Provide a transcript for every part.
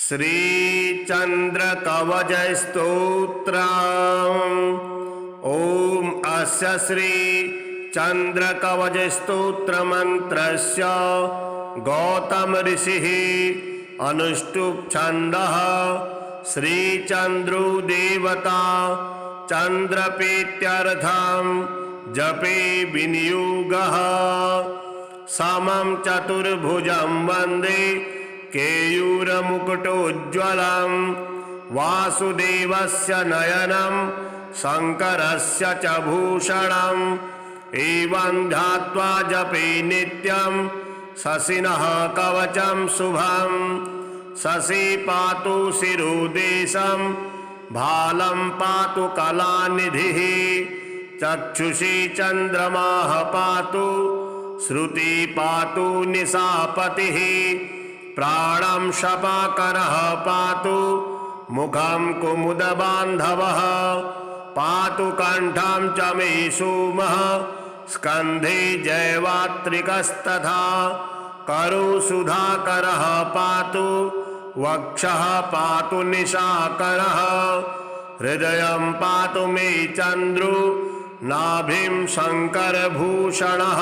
श्री चंद्र कवच स्तोत्रम्। ओम अस्य श्री चंद्र कवच स्तोत्र मंत्रस्य गौतम ऋषिः अनुष्टुप् छन्दः श्री चंद्रो देवता चंद्रप्रीत्यर्थं जपे विनियोगः। समं चतुर्भुजं वन्दे केयूरमुकुटोज्ज्वलं वासुदेवस्य नयनं शङ्करस्य च भूषणम्। एवं ध्यात्वा जपे नित्यं शशिनः कवचं शुभं। शशि पातु शिरोदेशं भालं पातु कलानिधिः। चक्षुषी चन्द्रमाः पातु श्रुति पातु निशापतिः। प्राणं शपाकरः पातु मुखं कुमुदबान्धवः। पातु कण्ठं च मे सोमः स्कन्धे जैवात्रिकस्तथा। करौ सुधाकरः पातु वक्षः पातु निशाकरः। हृदयं पातु मे चन्द्रो नाभिं शङ्करभूषणः।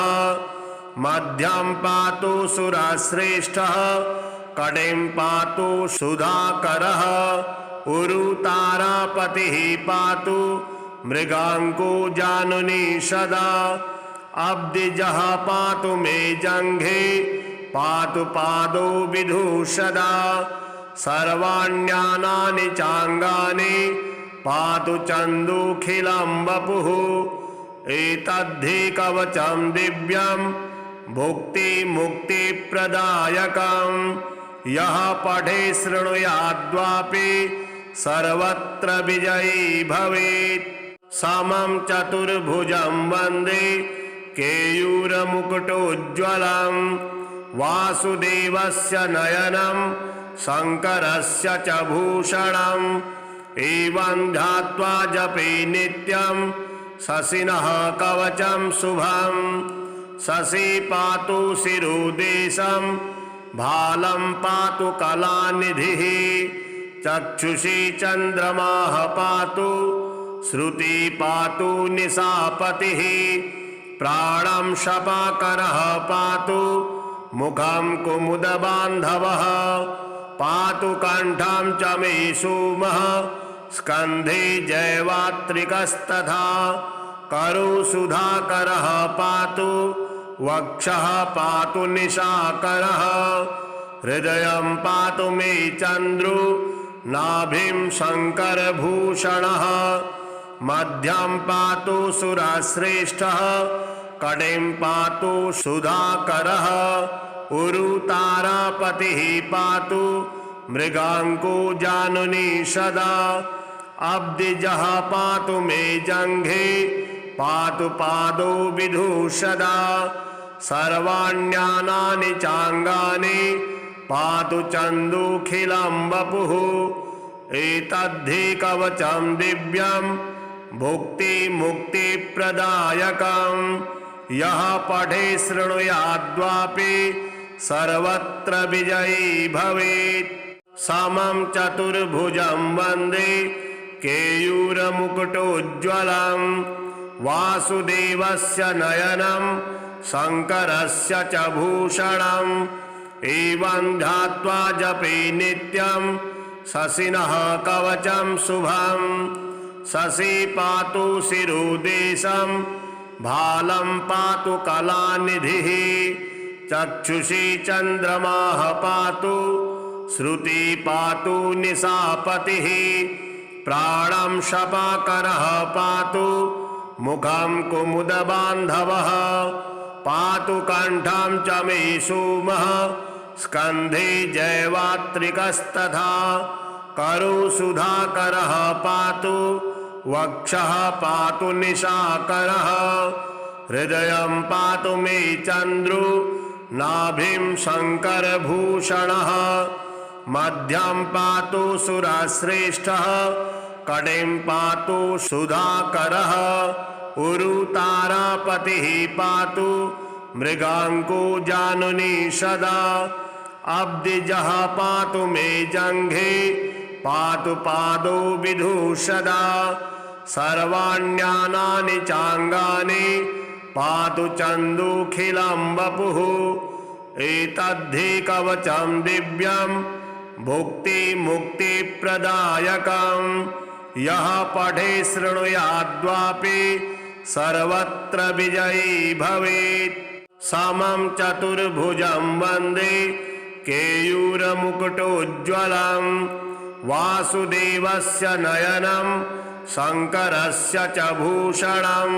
मध्यं पातु सुरश्रेष्ठः कटिं पातु सुधाकरः। उरुतारापतिः पातु मृगाङ्को जानुनी सदा। अब्धिजः पातु मे जङ्घे पातु पादो विधूषदा। सर्वाण्यानानि चाङ्गानि पातु चन्दोऽखिलं वपुः। एतद्धि कवचं दिव्यं भुक्ति मुक्ति प्रदायकं। यः पठे शृणुयाद्वापि सर्वत्र विजयी भवेत्। समं चतुर्भुजं वन्दे केयूरमुकुटोज्ज्वलं वासुदेवस्य नयनं शङ्करस्य च भूषणम्। एवं ध्यात्वा जपे नित्यं शशिनः कवचं शुभं। शशि पातु शिरोदेशं भालं पातु कलानिधिः। चक्षुषी चन्द्रमाः पातु श्रुति पातु निशापतिः। प्राणं शपाकरः पातु मुखं कुमुदबान्धवः। पातु कण्ठं च मे सोमः स्कन्धे जैवात्रिकस्तथा। करौ सुधाकरः पातु वक्षः पातु निशाकरः। हृदयं पातु मे चन्द्रो नाभिं शङ्करभूषणः। मध्यं पातु सुरश्रेष्ठः कटिं पातु सुधाकरः। उरुतारापतिः पातु मृगाङ्को जानुनी सदा। अब्धिजः पातु मे जङ्घे पातु पादो विधूषदा। सर्वाण्यानानि चाङ्गानि पातु चन्दोऽखिलं वपुः। एतद्धि कवचं दिव्यं भुक्ति मुक्ति प्रदायकं। यः पठे शृणुयाद्वापि सर्वत्र विजयी भवेत्। समं चतुर्भुजं वन्दे केयूरमुकुटोज्ज्वलं वासुदेवस्य नयनं शङ्करस्य च भूषणम्। एवं ध्यात्वा जपे नित्यं शशिनः कवचं शुभं। शशि पातु शिरोदेशं भालं पातु कलानिधिः। चक्षुषी चन्द्रमाः पातु श्रुति पातु निशापतिः। प्राणं शपाकरः पातु मुखं कुमुदबान्धवः। पातु कण्ठं च मे सोमः स्कन्धे जैवात्रिकस्तथा। करौ सुधाकरः पातु वक्षः पातु निशाकरः। हृदयं पातु मे चन्द्रो नाभिं शङ्करभूषणः। मध्यं पातु सुरश्रेष्ठः कटिं पातु सुधाकरः। उरुतारापतिः पातु मृगाङ्को जानुनी सदा। अब्दिजः पातु मे जङ्घे पातु पादो विधूषदा सर्वाण्यानानि चाङ्गानि पातु चन्दूखिलं वपुः एतद्धि कवचं दिव्यं भुक्तिमुक्तिप्रदायकं यः पठे शृणुयाद्वापि सर्वत्र विजयी भवेत् समं चतुर्भुजं वन्दे केयूरमुकुटोज्ज्वलं वासुदेवस्य नयनं शङ्करस्य च भूषणम्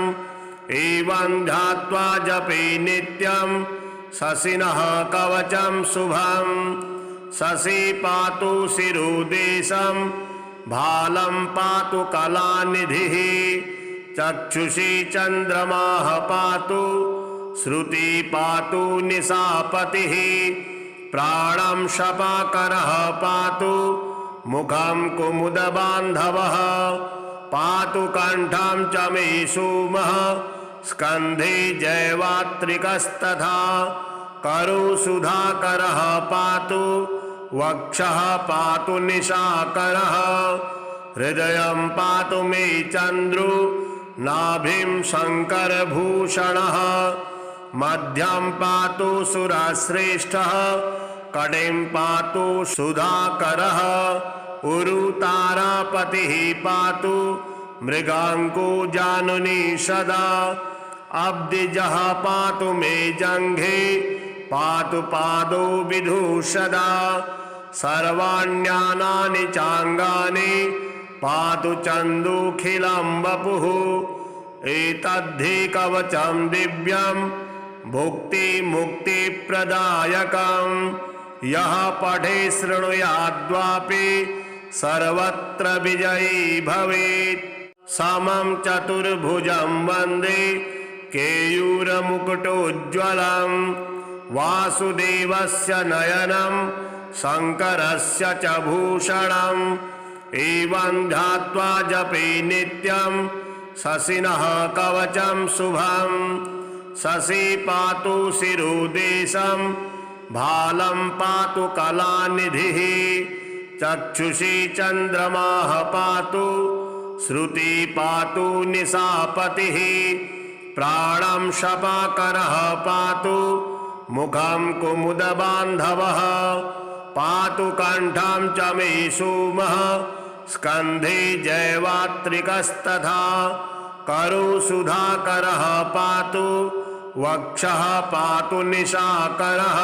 एवं ध्यात्वा जपे नित्यं शशिनः कवचं शुभं शशि पातु शिरोदेशं भालं पातु कलानिधिः चक्षुषी चन्द्रमाः पातु श्रुति पातु निशापतिः प्राणं शपाकरः पातु मुखं कुमुदबान्धवः पातु कण्ठं च मे सोमः स्कन्धे जैवात्रिकस्तथा करु सुधाकरः पातु वक्षः पातु निशाकरः हृदयं पातु मे चन्द्रो नाभिं शङ्करभूषणः मध्यं पातु सुरश्रेष्ठः कटिं पातु सुधाकरः उरुतारापतिः पातु मृगाङ्को जानुनी सदा अब्दिजः पातु मे जङ्घे पातु पादो विधूषदा सर्वाण्यानानि चाङ्गानि पातु चन्दूखिलं वपुः एतद्धि कवचं दिव्यं भुक्तिमुक्तिप्रदायकं यः पठे शृणुयाद्वापि सर्वत्र विजयी भवेत् समं चतुर्भुजं वन्दे केयूरमुकुटोज्ज्वलं वासुदेवस्य नयनं शङ्करस्य च भूषणम् एवं ध्यात्वा जपे नित्यं शशिनः कवचं शुभं शशि पातु शिरोदेशं भालं पातु कलानिधिः चक्षुषी चन्द्रमाः पातु श्रुति पातु निशापतिः प्राणं शपाकरः पातु मुखं कुमुदबान्धवः पातु कण्ठं च मे सोमः स्कन्धे जैवात्रिकस्तथा करु सुधाकरः पातु वक्षः पातु निशाकरः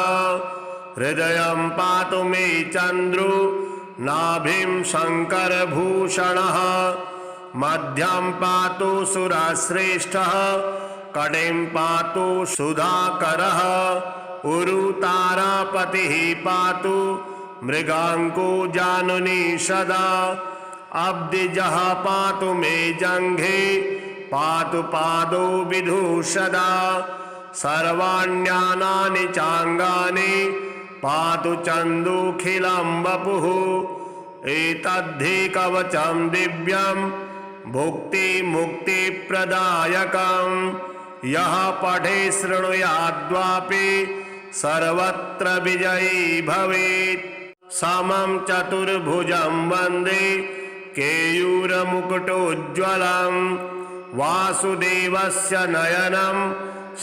हृदयं पातु मे चन्द्रो नाभिं शङ्करभूषणः मध्यं पातु सुरश्रेष्ठः कटिं पातु सुधाकरः उरुतारापतिः पातु मृगाङ्को जानुनी सदा अब्दिजः पातु मे जङ्घे पातु पादो विधूषदा सर्वाण्यानानि चाङ्गानि पातु चन्दूखिलं वपुः एतद्धि कवचं दिव्यं भुक्तिमुक्तिप्रदायकं यः पठे शृणुयाद्वापि सर्वत्र विजयी भवेत् समं चतुर्भुजं वन्दे केयूरमुकुटोज्ज्वलं वासुदेवस्य नयनं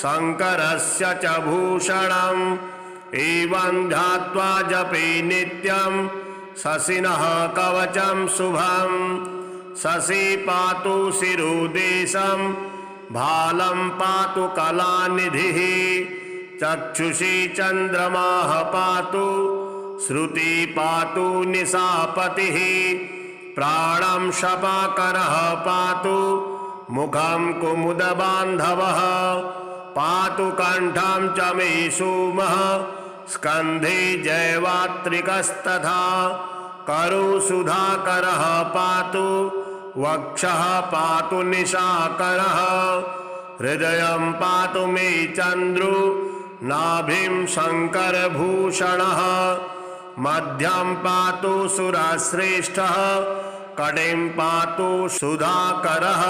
शङ्करस्य च भूषणम् एवं ध्यात्वा जपे नित्यं शशिनः कवचं शुभं शशि पातु शिरोदेशं भालं पातु कलानिधिः चक्षुषी चन्द्रमाः पातु श्रुति पातु निशापतिः प्राणं शपाकरः पातु मुखं कुमुदबान्धवः पातु कण्ठं च मे सोमः स्कन्धे जैवात्रिकस्तथा करु सुधाकरः पातु वक्षः पातु निशाकरः हृदयं पातु मे चन्द्रो नाभिं शङ्करभूषणः मध्यं पातु सुरश्रेष्ठः कटिं पातु सुधाकरः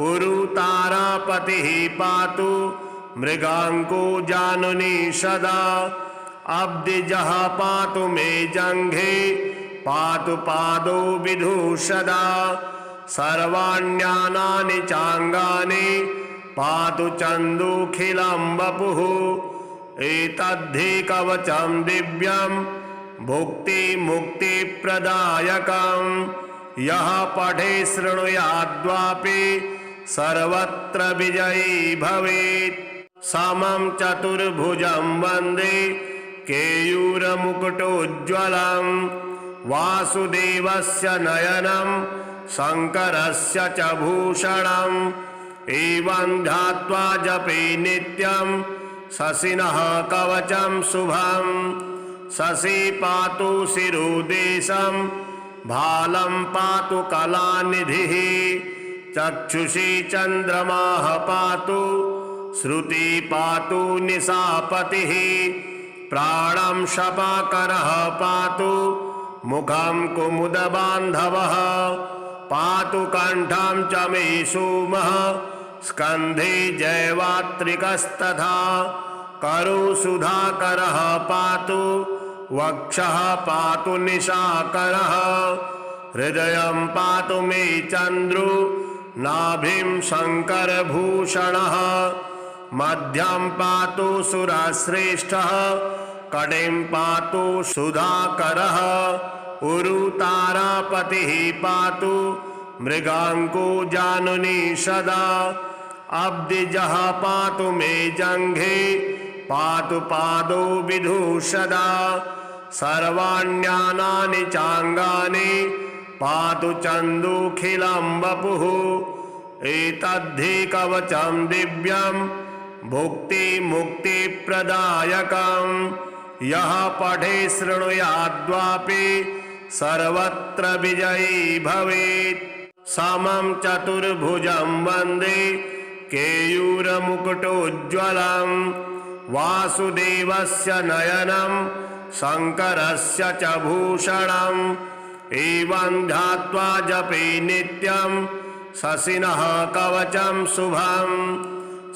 उरुतारापतिः पातु मृगाङ्को जानुनी सदा अब्दिजः पातु मे जङ्घे पातु पादो विधूषदा सर्वाण्यानानि चाङ्गानि पातु चन्दूखिलं वपुः एतद्धि कवचं दिव्यं भुक्तिमुक्तिप्रदायकं यः पठे शृणुयाद्वापि सर्वत्र विजयी भवेत् समं चतुर्भुजं वन्दे केयूरमुकुटोज्ज्वलं वासुदेवस्य नयनं शङ्करस्य च भूषणम् एवं ध्यात्वा जपे नित्यं शशिनः कवचं शुभं शशि पातु शिरोदेशं भालं पातु कलानिधिः चक्षुषी चन्द्रमाः पातु श्रुति पातु निशापतिः प्राणं शपाकरः पातु मुखं कुमुदबान्धवः पातु कण्ठं च मे सोमः स्कन्धे जैवात्रिकस्तथा करोसुधाकरः पातु वक्षः पातु निशाकरः हृदयं पातु मे चन्द्रो नाभिं शङ्करभूषणः मध्यं पातु सुरश्रेष्ठः कटिं पातु सुधाकरः उरुतारापतिः पातु मृगाङ्को जानुनी सदा अब्दिजः पातु मे जङ्घे पातु पादो विधूषदा सर्वाण्यानानि चाङ्गानि पातु चन्दूखिलं वपुः एतद्धि कवचं दिव्यं भुक्तिमुक्तिप्रदायकं यः पठे शृणुयाद्वापि सर्वत्र विजयी भवेत् समं चतुर्भुजं वन्दे केयूरमुकुटोज्ज्वलं वासुदेवस्य नयनं शङ्करस्य च भूषणम् एवं ध्यात्वा जपे नित्यं शशिनः कवचं शुभं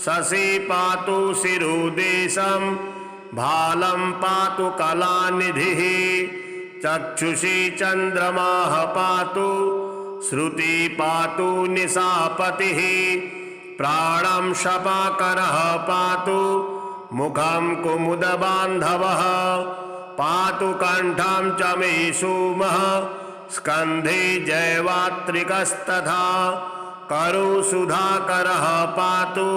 शशि पातु शिरोदेशं भालं पातु कलानिधिः चक्षुषी चन्द्रमाः पातु श्रुति पातु निशापतिः प्राणं शपाकरः पातु मुखं कुमुदबान्धवः पातु कण्ठं च मे सोमः स्कन्धे जैवात्रिकस्तथा करोसुधाकरः पातु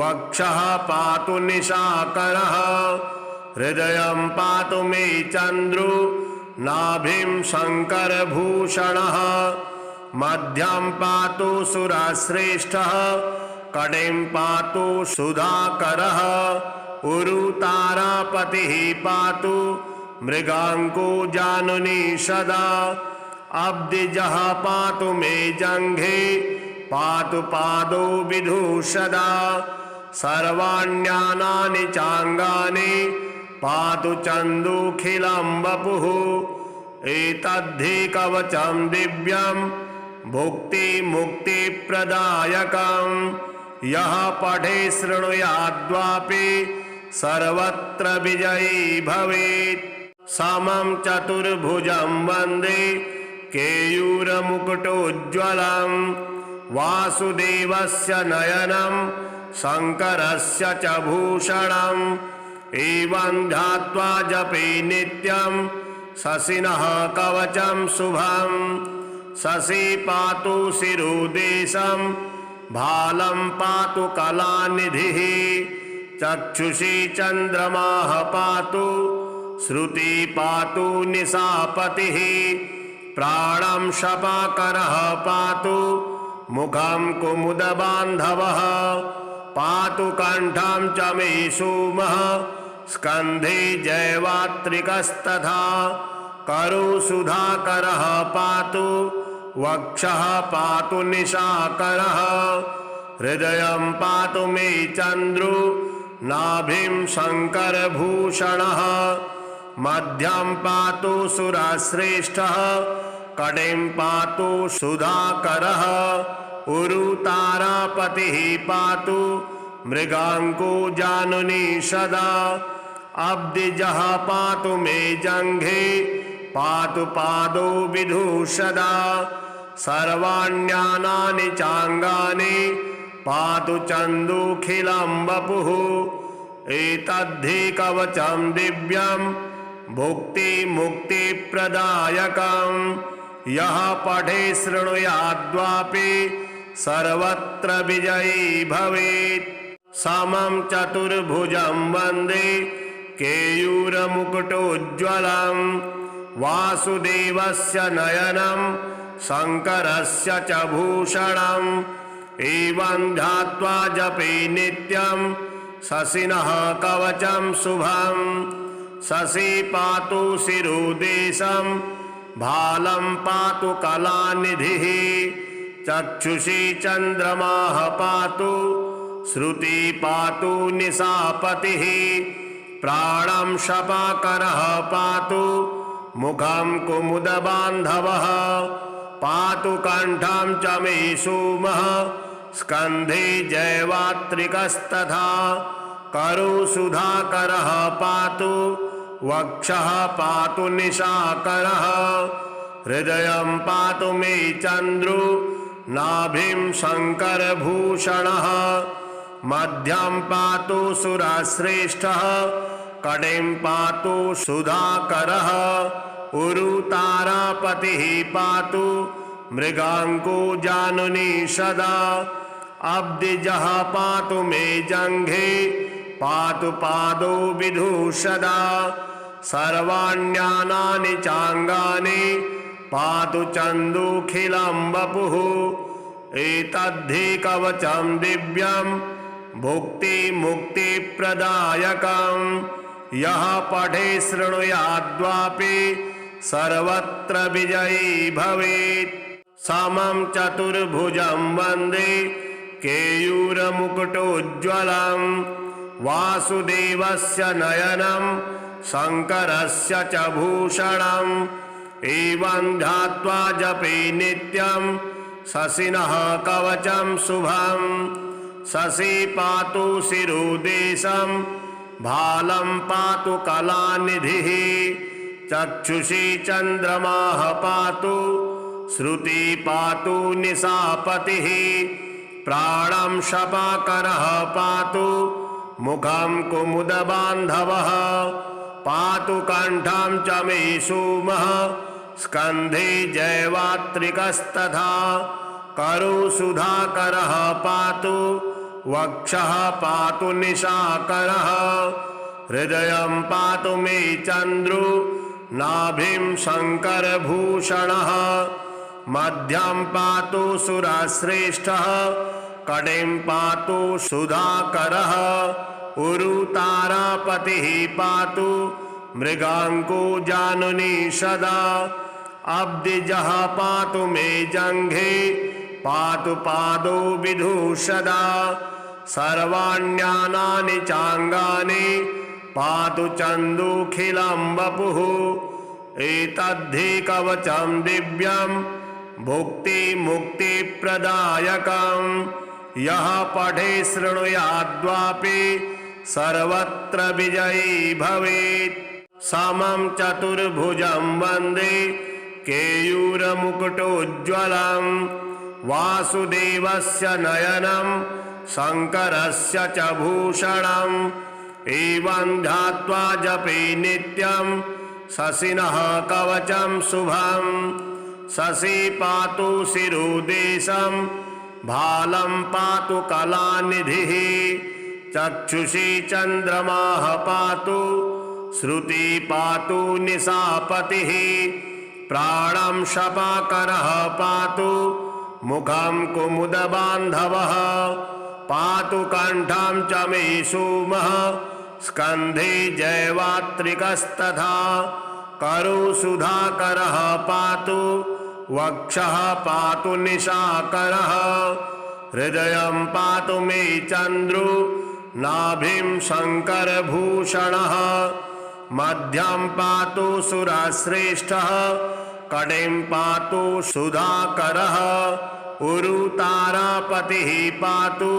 वक्षः पातु निशाकरः हृदयं पातु मे चन्द्रो नाभिं शङ्करभूषणः मध्यं पातु सुरश्रेष्ठः कटिं पातु सुधाकरः उरुतारापतिः पातु मृगाङ्को जानुनी सदा अब्दिजः पातु मे जङ्घे पातु पादो विधूषदा सर्वाण्यानानि चाङ्गानि पातु चन्दूखिलं वपुः एतद्धि कवचं दिव्यं भुक्तिमुक्तिप्रदायकं यः पठे शृणुयाद्वापि सर्वत्र विजयी भवेत् समं चतुर्भुजं वन्दे केयूरमुकुटोज्ज्वलं वासुदेवस्य नयनं शङ्करस्य च भूषणम् एवं ध्यात्वा जपे नित्यं शशिनः कवचं शुभं शशि पातु शिरोदेशं भालं पातु कलानिधिः चक्षुषी चन्द्रमाः पातु श्रुति पातु निशापतिः प्राणं शपाकरः पातु मुखं कुमुदबान्धवः पातु कण्ठं च मे सोमः स्कन्धे जैवात्रिकस्तथा करोसुधाकरः पातु वक्षः पातु निशाकरः हृदयं पातु मे चन्द्रो नाभिं शङ्करभूषणः मध्यं पातु सुरश्रेष्ठः कटिं पातु सुधाकरः उरुतारापतिः पातु मृगाङ्को जानुनी सदा अब्दिजः पातु मे जङ्घे पातु पादो विधूषदा सर्वाण्यानानि चाङ्गानि पातु चन्दूखिलं वपुः एतद्धि कवचं दिव्यं भुक्तिमुक्तिप्रदायकं यः पठे शृणुयाद्वापि सर्वत्र विजयी भवेत् समं चतुर्भुजं वन्दे केयूरमुकुटोज्ज्वलं वासुदेवस्य नयनं शङ्करस्य च भूषणम् एवं ध्यात्वा जपे नित्यं शशिनः कवचं शुभं शशि पातु शिरोदेशं भालं पातु कलानिधिः चक्षुषी चन्द्रमाः पातु श्रुति पातु निशापतिः प्राणं शपाकरः पातु मुखं कुमुदबान्धवः पातु कण्ठं च मे सोमः स्कन्धे जैवात्रिकस्तथा करोसुधाकरः पातु वक्षः पातु निशाकरः हृदयं पातु मे चन्द्रो नाभिं शङ्करभूषणः मध्यं पातु सुरश्रेष्ठः कटिं पातु सुधाकरः उरुतारापतिः पातु मृगाङ्को जानुनी सदा अब्दिजः पातु मे जङ्घे पातु पादो विधूषदा सर्वाण्यानानि चाङ्गानि पातु चन्दूखिलं वपुः एतद्धि कवचं दिव्यं भुक्तिमुक्तिप्रदायकं यः पठे शृणुयाद्वापि सर्वत्र विजयी भवेत् समं चतुर्भुजं वन्दे केयूरमुकुटोज्ज्वलं वासुदेवस्य नयनं शङ्करस्य च भूषणम् एवं ध्यात्वा जपे नित्यं शशिनः कवचं शुभं शशि पातु शिरोदेशं भालं पातु कलानिधिः चक्षुषी चन्द्रमाः पातु श्रुति पातु निशापतिः प्राणं शपाकरः पातु मुखं कुमुदबान्धवः पातु कण्ठं च मे सोमः स्कन्धे जैवात्रिकस्तथा करोसुधाकरः पातु वक्षः पातु निशाकरः हृदयं पातु मे चन्द्रो नाभिं शङ्करभूषणः मध्यं पातु सुरश्रेष्ठः कटिं पातु सुधाकरः उरुतारापतिः पातु मृगाङ्को जानुनी सदा अब्दिजः पातु मे जङ्घे पातु पादो विधूषदा सर्वाण्यानानि चाङ्गानि पातु चन्दूखिलं वपुः एतद्धि कवचं दिव्यं भुक्तिमुक्तिप्रदायकं यः पठे शृणुयाद्वापि सर्वत्र विजयी भवेत् समं चतुर्भुजं वन्दे केयूरमुकुटोज्ज्वलं वासुदेवस्य नयनं शङ्करस्य च भूषणम् एवं ध्यात्वा जपे नित्यं शशिनः कवचं शुभं शशि पातु शिरोदेशं भालं पातु कलानिधिः चक्षुषी चन्द्रमाः पातु श्रुति पातु निशापतिः प्राणं शपाकरः पातु मुखं कुमुदबान्धवः पातु कण्ठं च मे सोमः स्कन्धे जैवात्रिकस्तथा करोसुधाकरः पातु वक्षः पातु निशाकरः हृदयं पातु मे चन्द्रो नाभिं शङ्करभूषणः मध्यं पातु सुरश्रेष्ठः कटिं पातु सुधाकरः उरुतारापतिः पातु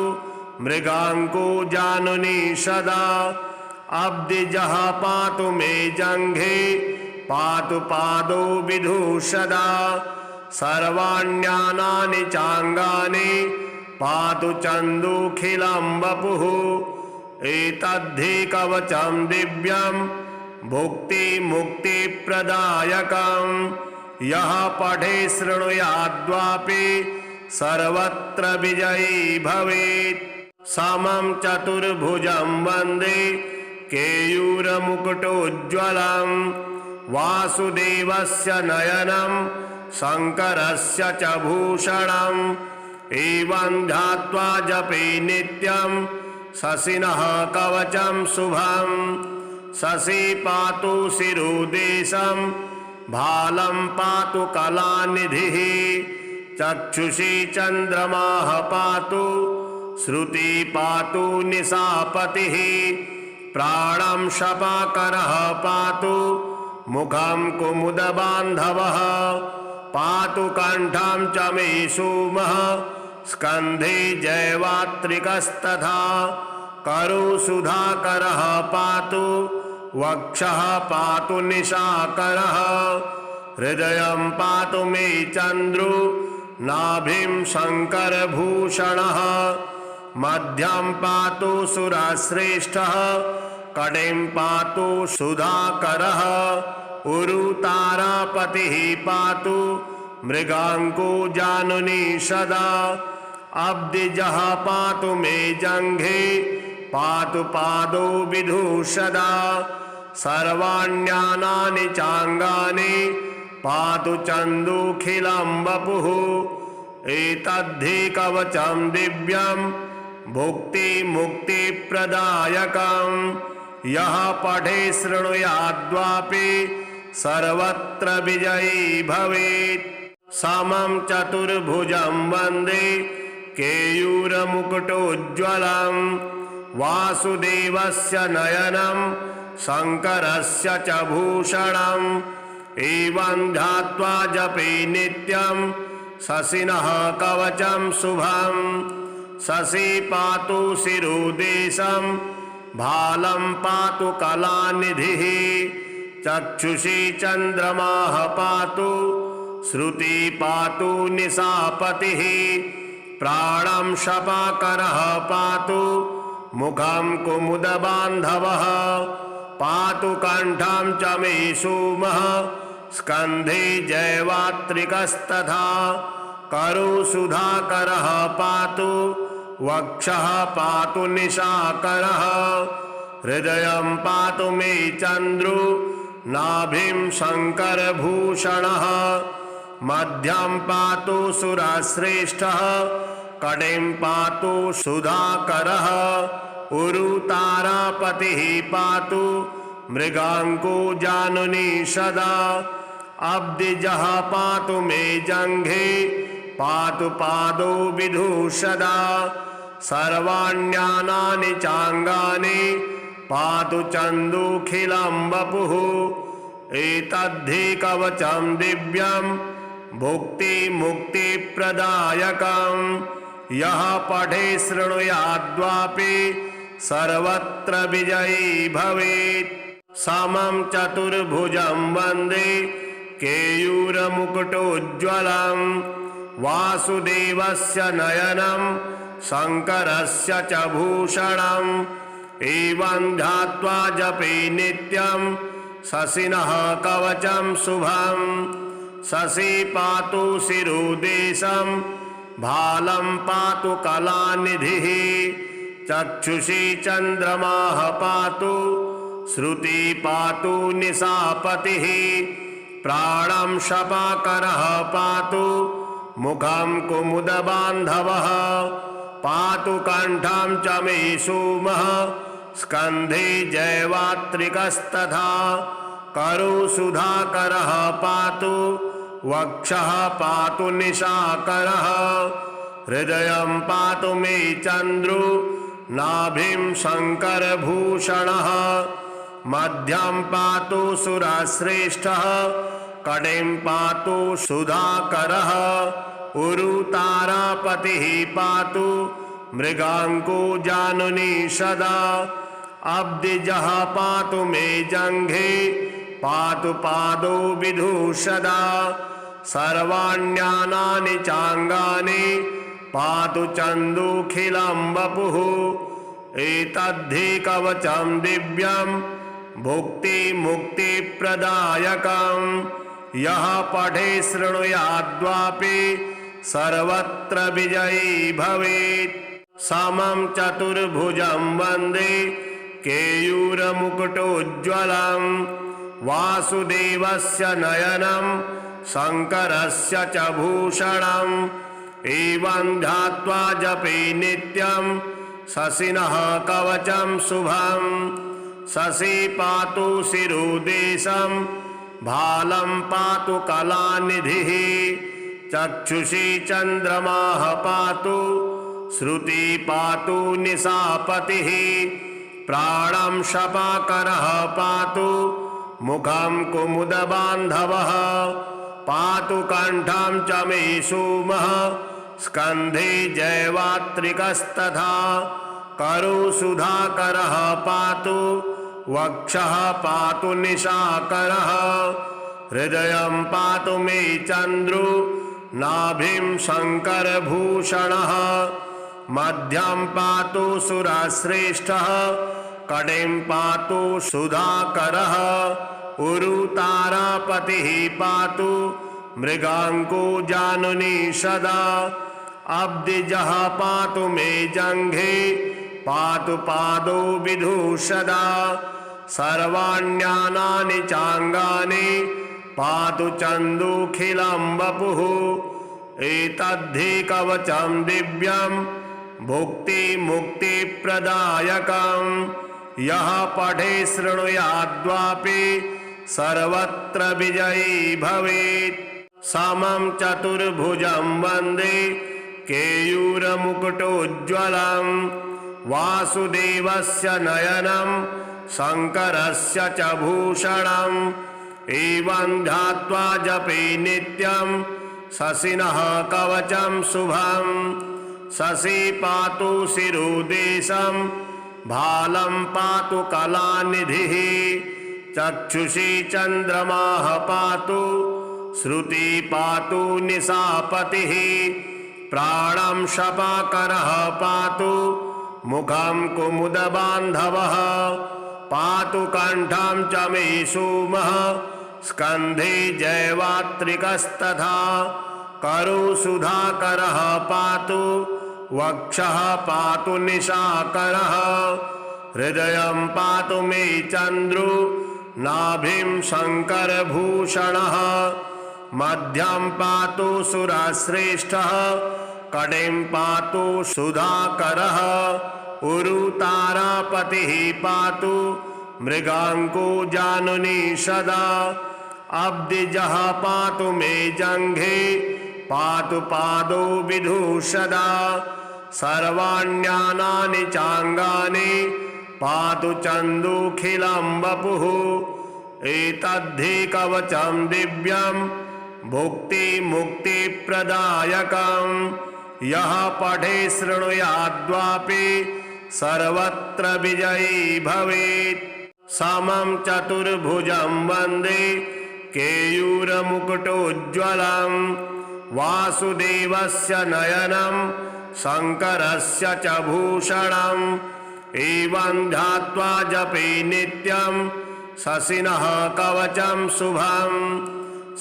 मृगाङ्को जानुनी सदा अब्धिजः पातु मे जङ्घे पातु पादो विधूषदा सर्वाण्यानानि चाङ्गानि पातु चन्दूखिलं वपुः एतद्धि कवचं दिव्यं भुक्तिमुक्तिप्रदायकं यः पठे शृणुयाद्वापि सर्वत्र विजयी भवेत् समं चतुर्भुजं वन्दे केयूरमुकुटोज्ज्वलं वासुदेवस्य नयनं शङ्करस्य च भूषणम् एवं ध्यात्वा जपे नित्यं शशिनः कवचं शुभं शशि पातु शिरोदेशं भालं पातु कलानिधिः चक्षुषी चन्द्रमाः पातु श्रुति पातु निशापतिः प्राणं शपाकरः पातु मुखं कुमुदबान्धवः पातु कण्ठं च मे सोमः स्कन्धे जैवात्रिकस्तथा करोसुधाकरः पातु वक्षः पातु निशाकरः हृदयं पातु मे चन्द्रो नाभिं शङ्करभूषणः मध्यं पातु सुरश्रेष्ठः कटिं पातु सुधाकरः उरुतारापतिः पातु मृगाङ्को जानुनी सदा अब्धिजः पातु मे जङ्घे पातु पादो विधूषदा सर्वाण्यानानि चाङ्गानि पातु चन्दूखिलं वपुः एतद्धि कवचं दिव्यं भुक्तिमुक्तिप्रदायकं यः पठे शृणुयाद्वापि सर्वत्र विजयी भवेत् समं चतुर्भुजं वन्दे केयूरमुकुटोज्ज्वलं वासुदेवस्य नयनं शङ्करस्य च भूषणम् एवं ध्यात्वा जपे नित्यं शशिनः कवचं शुभं शशि पातु शिरोदेशं भालं पातु कलानिधिः चक्षुषी चन्द्रमाः पातु श्रुति पातु निशापतिः प्राणं शपाकरः पातु मुखं कुमुदबान्धवः पातु कण्ठं च मे सोमः स्कन्धे जैवात्रिकस्तथा करोसुधाकरः पातु वक्षः पातु निशाकरः हृदयं पातु मे चन्द्रो नाभिं शङ्करभूषणः मध्यं पातु सुरश्रेष्ठः कटिं पातु सुधाकरः उरुतारापतिः पातु मृगाङ्को जानुनी सदा अब्धिजः पातु मे जङ्घे पातु पादो विधूषदा सर्वाण्यानानि चाङ्गानि पातु चन्दूखिलं वपुः एतद्धि कवचं दिव्यं भुक्तिमुक्तिप्रदायकं यः पठे शृणुयाद्वापि सर्वत्र विजयी भवेत् समं चतुर्भुजं वन्दे केयूरमुकुटोज्ज्वलं वासुदेवस्य नयनं शङ्करस्य च भूषणम् एवं ध्यात्वा जपे नित्यं शशिनः कवचं शुभं शशि पातु शिरोदेशं भालं पातु कलानिधिः चक्षुषी चन्द्रमाः पातु श्रुति पातु निशापतिः प्राणं शपाकरः पातु मुखं कुमुदबान्धवः पातु कण्ठं च मे सोमः स्कन्धे जैवात्रिकस्तथा करोसुधाकरः पातु वक्षः पातु निशाकरः हृदयं पातु मे चन्द्रो नाभिं शङ्करभूषणः मध्यं पातु सुरश्रेष्ठः कटिं पातु सुधाकरः उरुतारापतिः पातु मृगाङ्को जानुनी सदा अब्दिजः पातु मे जङ्घे पातु पादो विधूषदा सर्वाण्यानानि चाङ्गानि पातु चन्दूखिलं वपुः एतद्धि कवचं दिव्यं भुक्तिमुक्तिप्रदायकं यः पठे शृणुयाद्वापि सर्वत्र विजयी भवेत् समं चतुर्भुजं वन्दे केयूरमुकुटोज्ज्वलं वासुदेवस्य नयनं शङ्करस्य च भूषणम् एवं ध्यात्वा जपे नित्यं शशिनः कवचं शुभं शशि पातु शिरोदेशं भालं पातु कलानिधिः चक्षुषी चन्द्रमाः पातु श्रुति पातु निशापतिः प्राणं शपाकरः पातु मुखं कुमुदबान्धवः पातु कण्ठं च मे सोमः स्कन्धे जैवात्रिकस्तथा करोसुधाकरः पातु वक्षः पातु निशाकरः हृदयं पातु मे चन्द्रो नाभिं शङ्करभूषणः मध्यं पातु सुरश्रेष्ठः कटिं पातु सुधाकरः उरुतारापतिः पातु मृगाङ्को जानुनी सदा अब्दिजः पातु मे जङ्घे पातु पादो विधूषदा सर्वाण्यानानि चाङ्गानि पातु चन्दूखिलं वपुः एतद्धि कवचं दिव्यं भुक्तिमुक्तिप्रदायकं यः पठे शृणुयाद्वापि सर्वत्र विजयी भवेत् समं चतुर्भुजं वन्दे केयूरमुकुटोज्ज्वलं वासुदेवस्य नयनं शङ्करस्य च भूषणम् एवं ध्यात्वा जपे नित्यं शशिनः कवचं शुभं शशि पातु शिरोदेशं भालं पातु कलानिधिः चक्षुषी चन्द्रमाः पातु श्रुति पातु निशापतिः प्राणं शपाकरः पातु मुखं कुमुदबान्धवः पातु कण्ठं च मे सोमः स्कन्धे जैवात्रिकस्तथा करोसुधाकरः पातु वक्षः पातु निशाकरः हृदयं पातु मे चन्द्रो नाभिं शङ्करभूषणः मध्यं पातु सुरश्रेष्ठः कटिं पातु सुधाकरः उरुतारापतिः पातु मृगाङ्को जानुनी सदा अब्दिजः पातु मे जङ्घे पातु पादो विधूषदा सर्वाण्यानानि चाङ्गानि पातु चन्दूखिलं वपुः एतद्धि कवचं दिव्यं भुक्तिमुक्तिप्रदायकं यः पठे शृणुयाद्वापि सर्वत्र विजयी भवेत् समं चतुर्भुजं वन्दे केयूरमुकुटोज्ज्वलं वासुदेवस्य नयनं शङ्करस्य च भूषणम् एवं ध्यात्वा जपे नित्यं शशिनः कवचं शुभं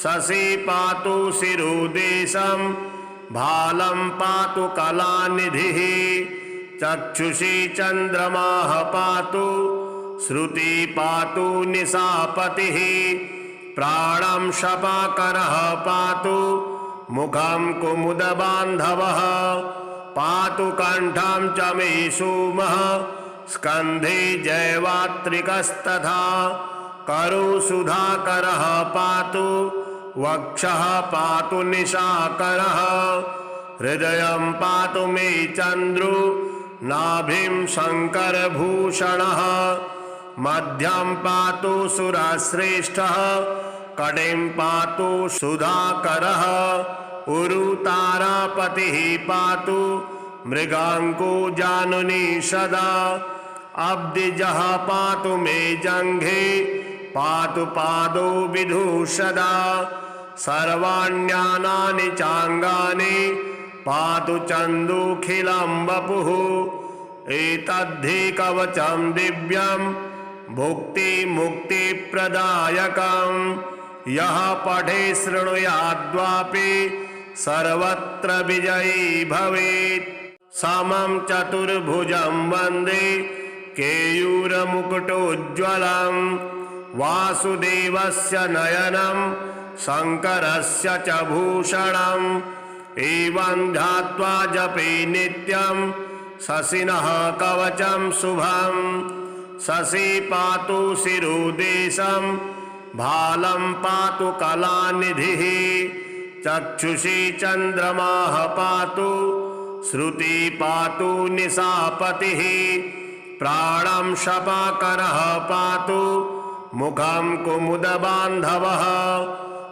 शशि पातु शिरोदेशं भालं पातु कलानिधिः चक्षुषी चन्द्रमाः पातु श्रुति पातु निशापतिः प्राणं शपाकरः पातु मुखं कुमुदबान्धवः पातु कण्ठं च मे सोमः स्कन्धे जैवात्रिकस्तथा करोसुधाकरः पातु वक्षः पातु निशाकरः हृदयं पातु मे चन्द्रो नाभिं शङ्करभूषणः मध्यं पातु सुरश्रेष्ठः कटिं पातु सुधाकरः उरुतारापतिः पातु मृगाङ्को जानुनी सदा अब्धिजः पातु मे जङ्घे पातु पादो विधूषदा सर्वाण्यानानि चाङ्गानि पातु चन्दूखिलं वपुः एतद्धि कवचं दिव्यं भुक्तिमुक्तिप्रदायकं यः पठे शृणुयाद्वापि सर्वत्र विजयी भवेत् समं चतुर्भुजं वन्दे केयूरमुकुटोज्ज्वलं वासुदेवस्य नयनं शङ्करस्य च भूषणम् एवं ध्यात्वा जपे नित्यं शशिनः कवचं शुभं शशि पातु शिरोदेशं भालं पातु कलानिधिः चक्षुषी चन्द्रमाः पातु श्रुति पातु निशापतिः प्राणं शपाकरः पातु मुखं कुमुदबान्धवः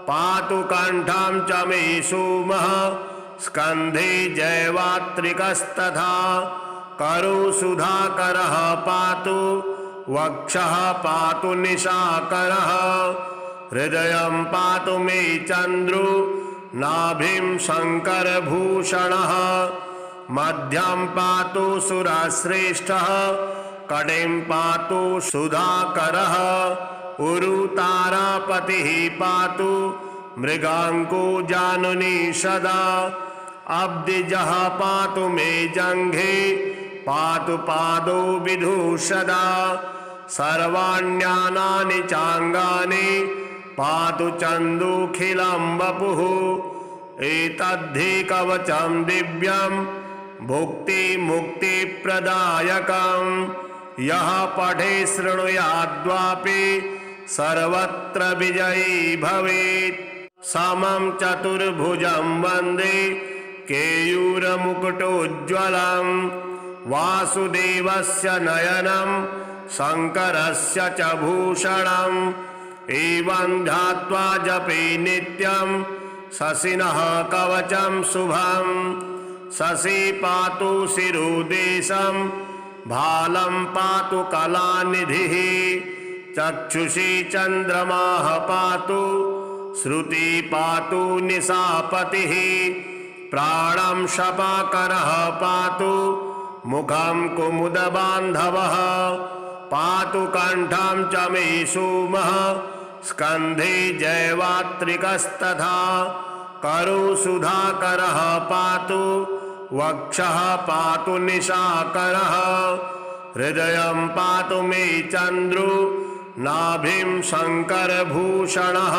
पातु कण्ठं च मे सोमः स्कन्धे जैवात्रिकस्तथा करौ सुधाकरः पातु वक्षः पातु निशाकरः हृदयं पातु मे चन्द्रो नाभिं शङ्करभूषणः मध्यं पातु सुरश्रेष्ठः कटिं पातु सुधाकरः उरुतारापतिः पातु मृगाङ्को जानुनी सदा अब्धिजः पातु मे जङ्घे पातु पादो विधूषदा सर्वाण्यानानि चाङ्गानि पातु चन्दूखिलं वपुः एतद्धि कवचं दिव्यं भुक्तिमुक्तिप्रदायकं यः पठे शृणुयाद्वापि सर्वत्र विजयी भवेत् समं चतुर्भुजं वन्दे केयूरमुकुटोज्ज्वलं वासुदेवस्य नयनं शङ्करस्य च भूषणम् एवं ध्यात्वा जपे नित्यं शशिनः कवचं शुभं शशि पातु शिरोदेशं भालं पातु कलानिधिः चक्षुषी चन्द्रमाः पातु श्रुति पातु निशापतिः प्राणं शपाकरः पातु मुखं कुमुदबान्धवः पातु कण्ठं च मे सोमः स्कन्धे जैवात्रिकस्तथा करौ सुधाकरः पातु वक्षः पातु निशाकरः हृदयं पातु मे चन्द्रो नाभिं शङ्करभूषणः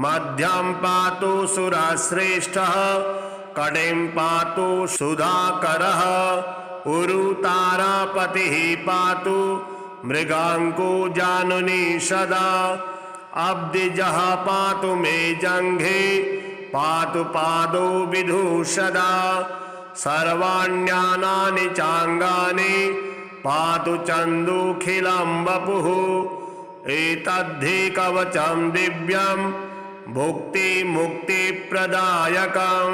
मध्यं पातु सुरश्रेष्ठः कटिं पातु सुधाकरः उरुतारापतिः पातु मृगाङ्को जानुनी सदा अब्धिजः पातु मे जङ्घे पातु पादो विधूषदा सर्वाण्यानानि चाङ्गानि पातु चन्दूखिलं वपुः एतद्धि कवचं दिव्यं भुक्तिमुक्तिप्रदायकं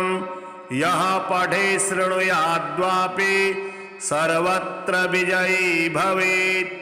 यः पठे शृणुयाद्वापि सर्वत्र विजयी भवेत्